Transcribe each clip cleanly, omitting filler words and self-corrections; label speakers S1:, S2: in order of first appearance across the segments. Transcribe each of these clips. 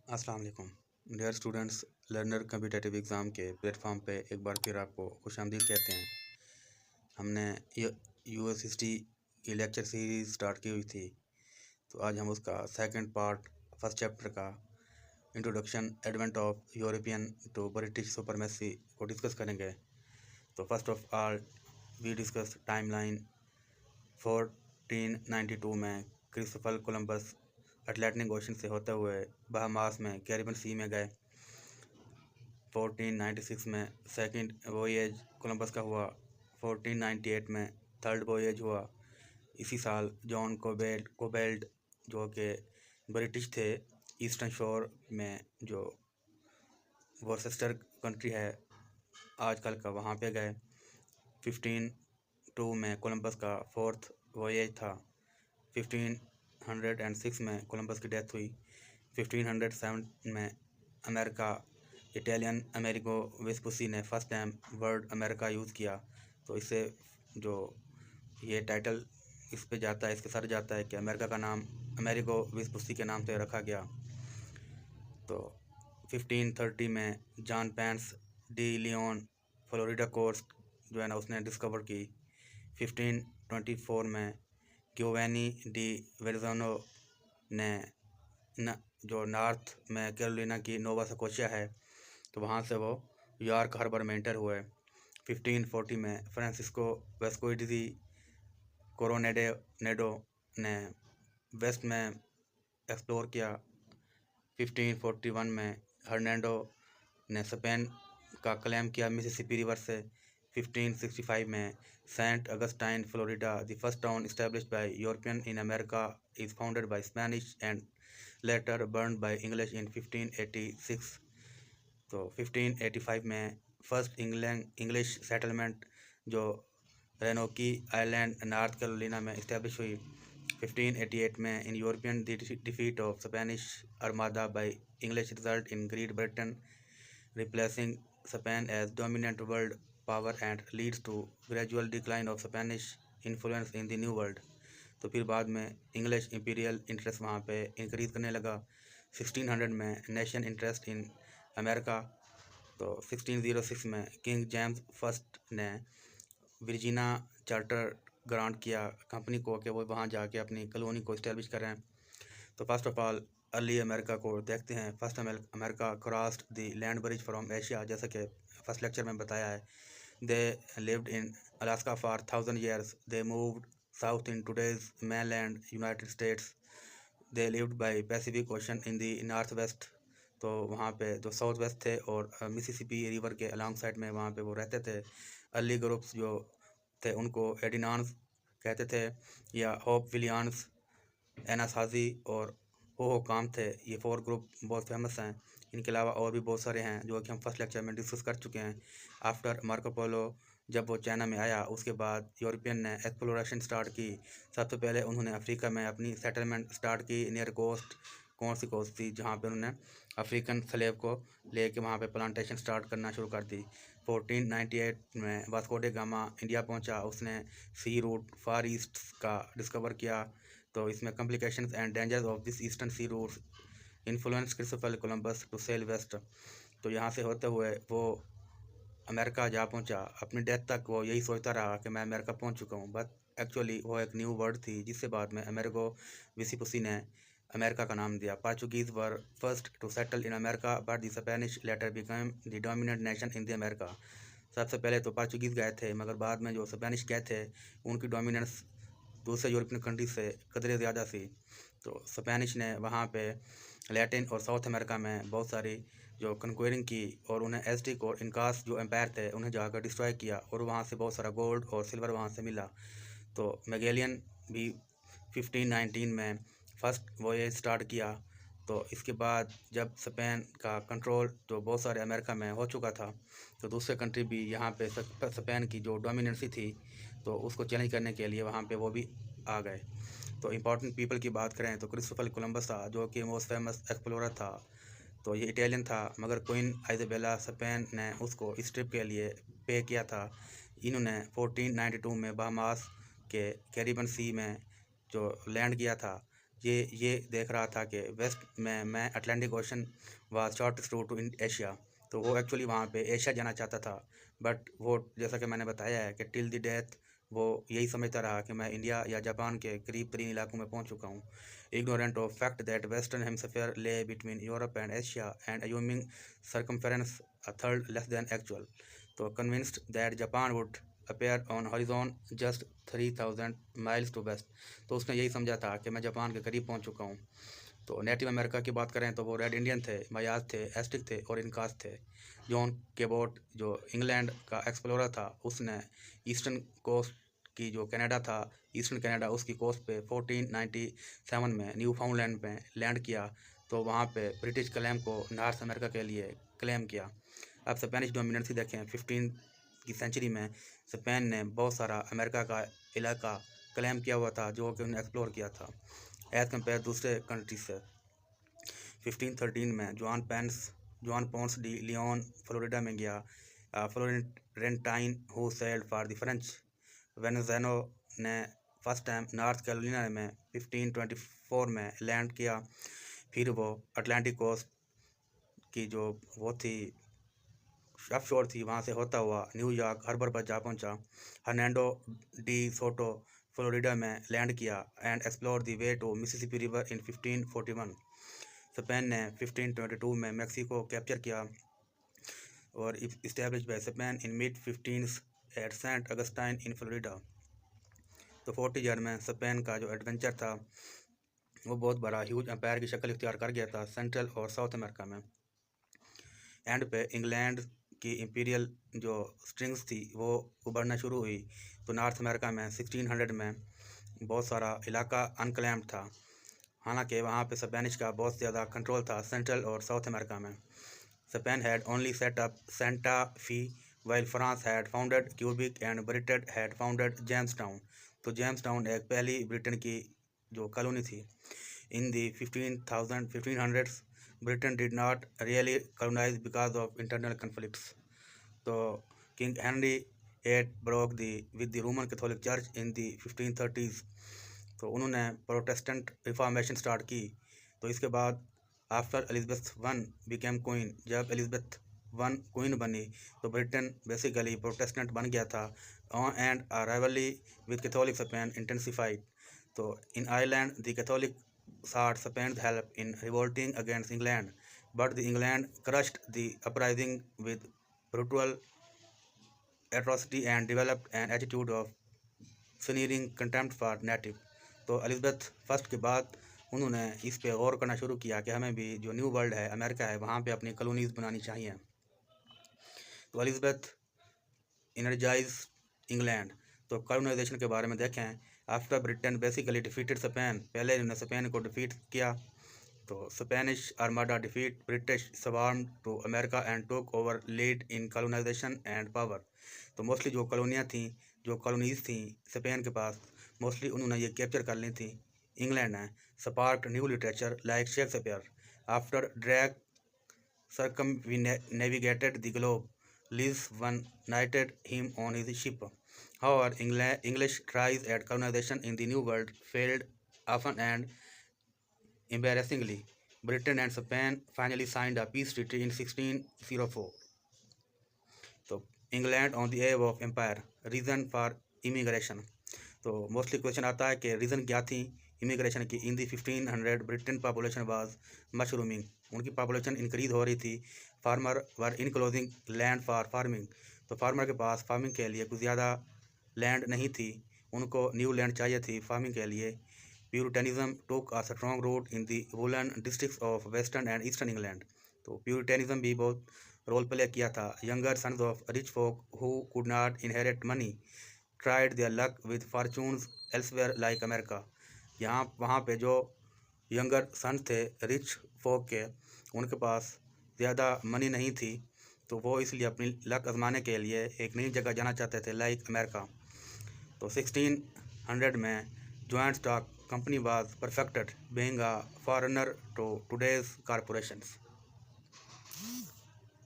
S1: अस्सलाम वालेकुम dear students. Learner competitive exam के प्लेटफॉर्म पे एक बार फिर आपको खुशामदीद कहते हैं। हमने यूएस हिस्ट्री की लेक्चर सीरीज़ स्टार्ट की हुई थी, तो आज हम उसका सेकंड पार्ट फर्स्ट चैप्टर का introduction advent of European to British supremacy को डिस्कस करेंगे। तो first of all we discuss timeline. 1492 में क्रिस्टोफर कोलंबस अटलांटिक ओशन से होते हुए बहामास में कैरिबियन सी में गए। 1496 में सेकंड वोएज कोलंबस का हुआ। 1498 में थर्ड वोएज हुआ। इसी साल जॉन कोबेल्ट जो कि ब्रिटिश थे, ईस्टर्न शोर में जो वॉर्सेस्टर कंट्री है आजकल का, वहाँ पे गए। 1502 में कोलंबस का फोर्थ वोएज था। 1506 में कोलंबस की डेथ हुई। 1507 में अमेरिका इटालियन अमेरिगो वेस्पुसी ने first time word America use किया। तो इससे जो ये टाइटल इस पे जाता है, इसके सर जाता है कि अमेरिका का नाम अमेरिगो वेस्पुसी के नाम से रखा गया। तो 1530 में Juan Ponce de Leon Florida coast जो है ना उसने डिस्कवर की। 1524 में गियोवानी डी वेरजानो ने जो नॉर्थ में कैरोलिना की नोवा स्कोशिया है, तो वहाँ से वो यॉर्क हार्बर में एंटर हुए। 1540 में फ्रांसिस्को वेस्को डी कोरोनेडो ने वेस्ट में एक्सप्लोर किया। 1541 में हर्नांडो ने स्पेन का क्लेम किया मिसिसिपी रिवर से। 1565 में Saint Augustine Florida, the first town established by European in America, is founded by Spanish and later burned by English in 1586। तो 1585 में फर्स्ट इंग्लिश सेटलमेंट जो रेनोकी आइलैंड नॉर्थ कैरोलिना में establish हुई। 1588 में in European defeat of Spanish armada by English result in Great Britain replacing Spain as dominant world power and leads to gradual decline of Spanish influence in the new world. तो फिर बाद में English imperial interest वहाँ पे increase करने लगा। 1600 में nation interest in America. तो 1606 में किंग जेम्स फर्स्ट ने वर्जीनिया चार्टर ग्रांट किया कंपनी को कि वो वहाँ जाके अपनी कॉलोनी को इस्टेब्लिश करें। तो first of all early America को देखते हैं। First America crossed the land bridge from Asia, जैसा कि फर्स्ट लेक्चर में बताया है। They lived in Alaska for 1000 years. They moved south in today's mainland United states. They lived bye Pacific ocean in the north west. तो वहाँ पे जो south west थे और मिसिसिपी रिवर के अलॉन्ग साइड में वहाँ पे वो रहते थे। अर्ली ग्रुप्स जो थे उनको एडिनान्स कहते थे या होप विलियंस, एनासाजी और हो काम थे। ये 4 ग्रुप बहुत फेमस हैं। इनके अलावा और भी बहुत सारे हैं जो कि हम फर्स्ट लेक्चर में डिस्कस कर चुके हैं। आफ्टर मार्को पोलो जब वो चाइना में आया, उसके बाद यूरोपियन ने एक्सप्लोरेशन स्टार्ट की। सबसे पहले उन्होंने अफ्रीका में अपनी सेटलमेंट स्टार्ट की। नियर कोस्ट कौन सी कोस्ट थी जहाँ पे उन्होंने अफ्रीकन स्लेव को लेके वहाँ पे प्लांटेशन स्टार्ट करना शुरू कर दी। 1498 में वास्को डे गामा इंडिया पहुँचा। उसने सी रूट फार ईस्ट का डिस्कवर किया। तो इसमें complications and dangers of this eastern sea routes influence Christopher Columbus to sail west. तो यहाँ से होते हुए वो अमेरिका जा पहुँचा। अपनी डेथ तक वो यही सोचता रहा कि मैं अमेरिका पहुँच चुका हूँ, बट एक्चुअली वो एक न्यू वर्ड थी जिससे बाद में अमेरिगो वेस्पुसी ने अमेरिका का नाम दिया। Portuguese were first to settle in America but the Spanish later become the dominant nation in the America. सबसे पहले तो पोर्चुगीज़ गए थे, मगर बाद में जो स्पेनिश गए थे उनकी डोमिनेंस दूसरे यूरोपियन कंट्री से कदरे ज़्यादा थी। तो स्पेनिश ने वहाँ पे लैटिन और साउथ अमेरिका में बहुत सारी जो कन्क्वेरिंग की और उन्हें एज़टेक और इनकास जो एम्पायर थे उन्हें जाकर डिस्ट्रॉय किया और वहाँ से बहुत सारा गोल्ड और सिल्वर वहाँ से मिला। तो मैगेलियन भी 1519 में फर्स्ट वॉयेज स्टार्ट किया। तो इसके बाद जब स्पेन का कंट्रोल तो बहुत सारे अमेरिका में हो चुका था, तो दूसरे कंट्री भी यहाँ पे स्पेन की जो डोमिनेंसी थी तो उसको चैलेंज करने के लिए वहाँ पे वो भी आ गए। तो इम्पोर्टेंट पीपल की बात करें तो क्रिस्टोफर कोलंबस था जो कि मोस्ट फेमस एक्सप्लोरर था। तो ये इटालियन था, मगर क्वीन आइजाबेला स्पेन ने उसको इस ट्रिप के लिए पे किया था। इन्होंने 1492 में बहामास के कैरिबियन सी में जो लैंड किया था। ये देख रहा था कि वेस्ट में Atlantic ocean was shortest route to Asia. तो वो एक्चुअली वहाँ पे एशिया जाना चाहता था, बट वो जैसा कि मैंने बताया है कि टिल द डेथ वो यही समझता रहा कि मैं इंडिया या जापान के करीब तरीन इलाकों में पहुँच चुका हूँ। Ignorant of fact that western hemisphere lay between Europe and Asia and assuming circumference a third less than actual, तो convinced that Japan would appear on horizon just 3000 miles to west। तो उसने यही समझा था कि मैं जापान के करीब पहुंच चुका हूं। तो नेटिव अमेरिका की बात करें तो वो रेड इंडियन थे, मायाज थे, एस्टिक थे और इनकास थे। जॉन केबोट जो इंग्लैंड का एक्सप्लोरर था, उसने ईस्टर्न कोस्ट की जो कनाडा था, ईस्टर्न कनाडा, उसकी कोस्ट पे 1497 में न्यू फाउंडलैंड में लैंड किया। तो वहाँ पे ब्रिटिश क्लेम को नॉर्थ अमेरिका के लिए क्लेम किया। अब स्पेनिश डोमिनेंसी देखें, 15 की सेंचुरी में स्पेन ने बहुत सारा अमेरिका का इलाका क्लेम किया हुआ था जो कि उन्होंने एक्सप्लोर किया था एज़ कम्पेयर दूसरे कंट्री से। 1513 में John Ponce de Leon Florida में गया। Florentine who sailed for the French. Verrazzano ने फर्स्ट टाइम नॉर्थ कैरोलिना में 1524 में लैंड किया। फिर वो अटलांटिक कोस्ट की जो वो थी ऑफशोर थी, वहाँ से होता हुआ न्यूयॉर्क हार्बर पर जा पहुँचा। हर्नांडो डी सोटो फ्लोरिडा में लैंड किया and explore the way to Mississippi river in 1541। Spain ने 1522 में मैक्सिको कैप्चर किया और establish by Spain in mid 15 at Saint Augustine in Florida. तो 40 ईयर में स्पेन का जो एडवेंचर था वो बहुत बड़ा ह्यूज एम्पायर की शक्ल इख्तियार कर गया था सेंट्रल और साउथ अमेरिका में। एंड पे इंग्लैंड की इंपीरियल जो स्ट्रिंग्स थी वो उभरना शुरू हुई। तो नॉर्थ अमेरिका में 1600 में बहुत सारा इलाका अनक्लेम्ड था, हालांकि वहाँ पे स्पेनिश का बहुत ज़्यादा कंट्रोल था सेंट्रल और साउथ अमेरिका में। Spain had only set up Santa fee while France had founded cubic and Britain had founded James town. तो जेम्स टाउन एक पहली ब्रिटेन की जो कॉलोनी थी। इन दी 1500s Britain did not really colonize because of internal conflicts. So King Henry VIII broke with the Roman Catholic Church in the 1530s। तो उन्होंने Protestant reformation start की। तो इसके बाद after Elizabeth one became queen, जब Elizabeth one queen बनी तो Britain basically Protestant बन गया था and a rivalry with Catholic Spain intensified. तो in Ireland the Catholic sought Spain's help in revolting against England, but the England crushed the uprising with brutal atrocity and developed an attitude of sneering contempt for native। तो Elizabeth first के बाद उन्होंने इस पे गौर करना शुरू किया कि हमें भी जो न्यू वर्ल्ड है, अमेरिका है, वहाँ पे अपनी कॉलोनीज बनानी चाहिए। तो एलिजबेथ इनर्जाइज इंग्लैंड। तो कॉलोनाइजेशन के बारे में देखें, after Britain basically defeated Spain, पहले इन्होंने स्पेन को डिफीट किया। तो Spanish Armada defeat British swarm to America and took over lead in colonisation and power. तो मोस्टली जो कॉलोनियाँ थी, जो कॉलोनीज थी स्पेन के पास, मोस्टली उन्होंने ये कैप्चर कर ली थी। इंग्लैंड ने sparked new literature like Shakespeare after drag circumnavigated the globe. Liz one knighted him on his ship. However, English tries at colonization in the New World failed often and embarrassingly. Britain and Spain finally signed a peace treaty in 1604. तो England on the eve of empire, reason for immigration. तो mostly question आता है कि reason क्या थी immigration की। In the 1500 Britain population was mushrooming, उनकी population increase हो रही थी। Farmer were enclosing land for farming, तो फार्मर के पास फार्मिंग के लिए कुछ ज़्यादा लैंड नहीं थी, उनको न्यू लैंड चाहिए थी फार्मिंग के लिए। Puritanism took a strong root in the woollen districts of western and eastern England. तो प्यूरिटनिज्म भी बहुत रोल प्ले किया था। Younger sons of rich folk who could not inherit money tried their luck with fortunes elsewhere like America. यहाँ वहाँ पे जो younger सन थे रिच फोक के, उनके पास ज़्यादा मनी नहीं थी, तो वो इसलिए अपनी लक आजमाने के लिए एक नई जगह जाना चाहते थे लाइक अमेरिका। तो 1600 में joint stock company was perfected being a forerunner to today's corporations.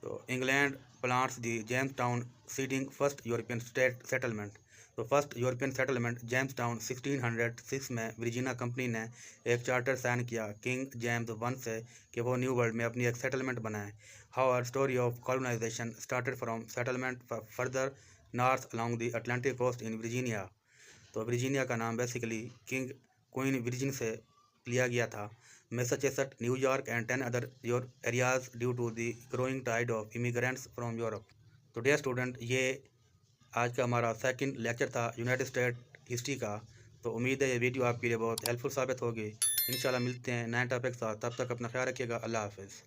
S1: तो England plants the Jamestown seeding first European state settlement. तो first European settlement Jamestown 1606 में वर्जीनिया कंपनी ने एक चार्टर साइन किया King James one से कि वो new world में अपनी एक सेटलमेंट बनाए। However story of colonisation started from settlement further north along the Atlantic coast in Virginia. तो वर्जीनिया का नाम बेसिकली किंग क्वीन वर्जिन से लिया गया था। Massachusetts, New York and 10 other areas due to the growing Tide of immigrants from Europe. तो dear student, ये आज का हमारा सेकंड लेक्चर था यूनाइटेड स्टेट हिस्ट्री का। तो उम्मीद है ये वीडियो आपके लिए बहुत हेल्पफुल साबित होगी। इंशाल्लाह मिलते हैं नए टॉपिक के साथ, तब तक अपना ख्याल रखिएगा। अल्लाह हाफिज़।